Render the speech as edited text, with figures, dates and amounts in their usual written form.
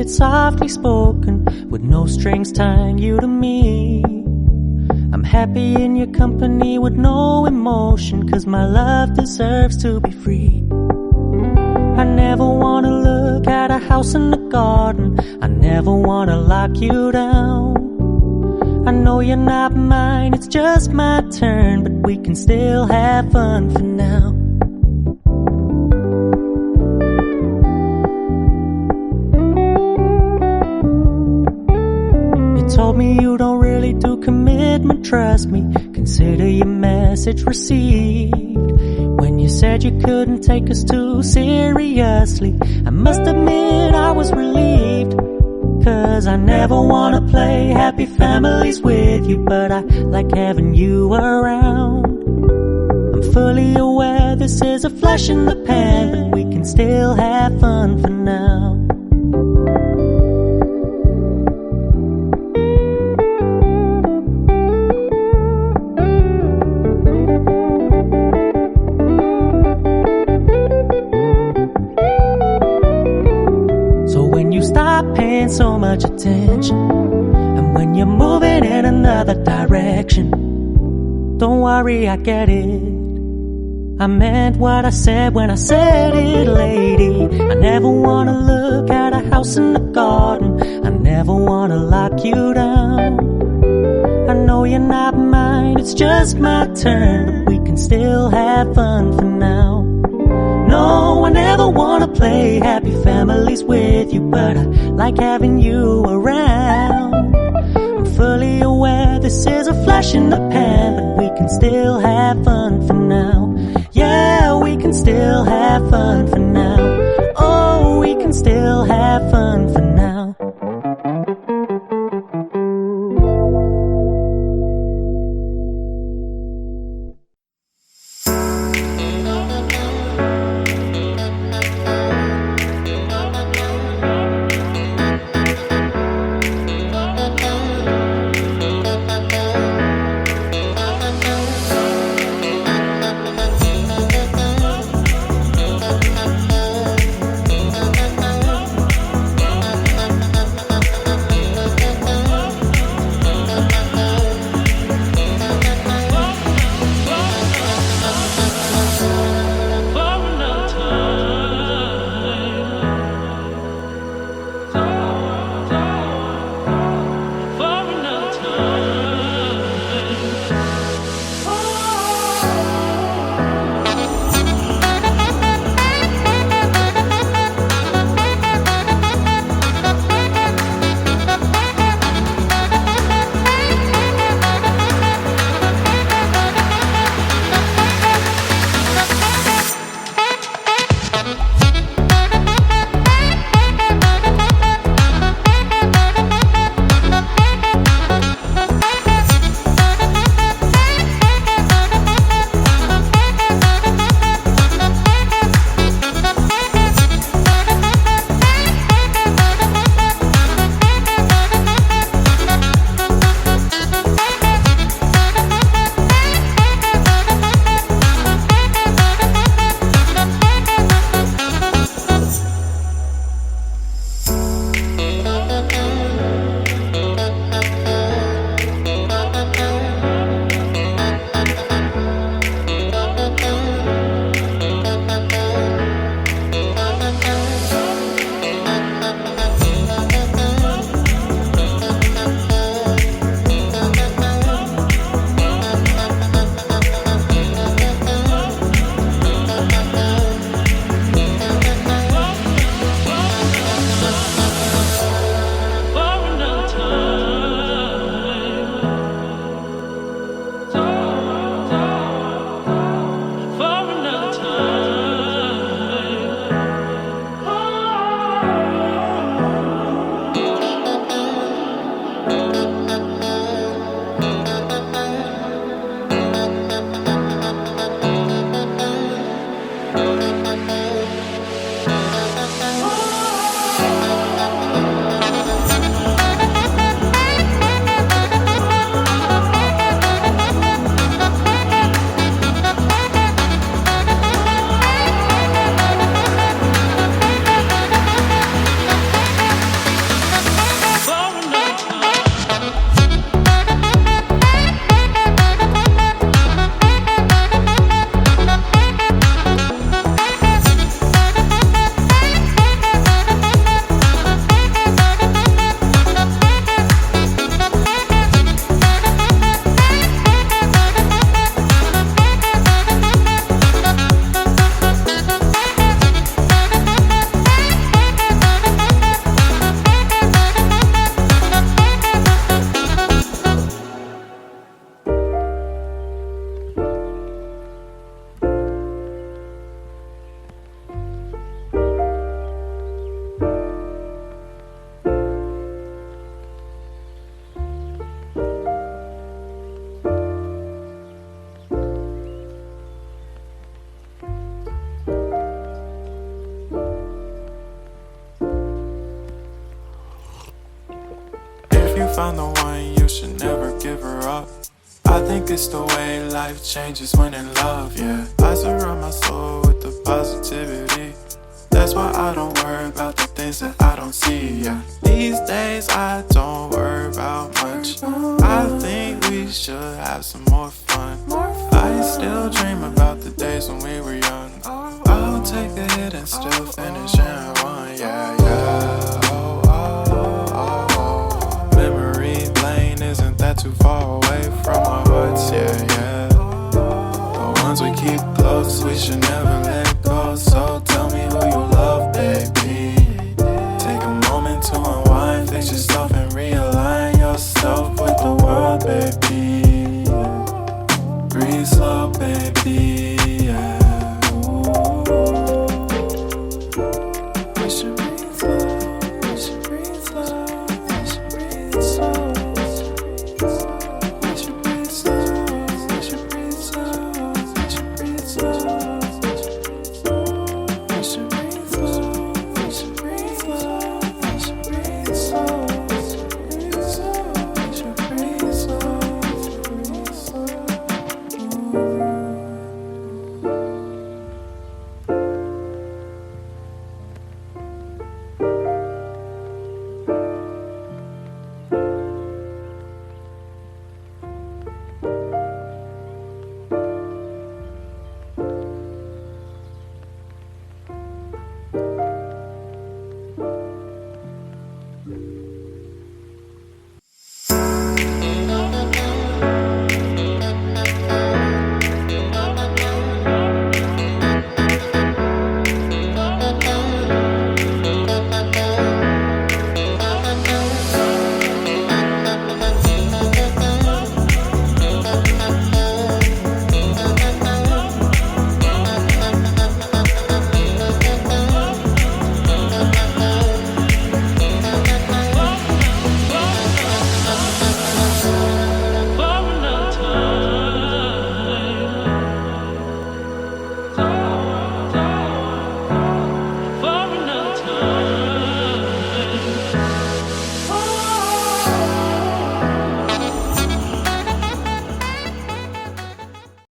it's softly spoken, with no strings tying you to me. I'm happy in your company with no emotion, 'cause my love deserves to be free. I never wanna look at a house in the garden, I never wanna lock you down. I know you're not mine, it's just my turn, but we can still have fun for now. You told me you don't really do commitment, trust me, consider your message received. When you said you couldn't take us too seriously, I must admit I was relieved. 'Cause I never wanna play happy families with you, but I like having you around. I'm fully aware this is a flash in the pan, but we can still have fun for now. Paying so much attention, and when you're moving in another direction, don't worry, I get it. I meant what I said when I said it, lady. I never wanna look at a house in the garden, I never wanna lock you down. I know you're not mine, it's just my turn, but we can still have fun for now. No, I never wanna play happy families with you, but I like having you around. I'm fully aware this is a flash in the pan, but we can still have fun for now. Yeah, we can still have fun for now. Oh, we can still have fun for now. found the one, you should never give her up. I think it's the way life changes when in love, yeah. I surround my soul with the positivity. That's why I don't worry about the things that I don't see, yeah. These days I don't worry about much. I think we should have some more fun. I still dream about the days when we were young. I'll take a hit and still finish in one, yeah, yeah. Oh, oh, oh, oh. Memory lane isn't that too far away from our hearts, yeah, yeah. The ones we keep close, we should never let go. So tell me who you love, baby. Take a moment to unwind, fix yourself and realign yourself with the world, baby. Breathe slow, baby, yeah.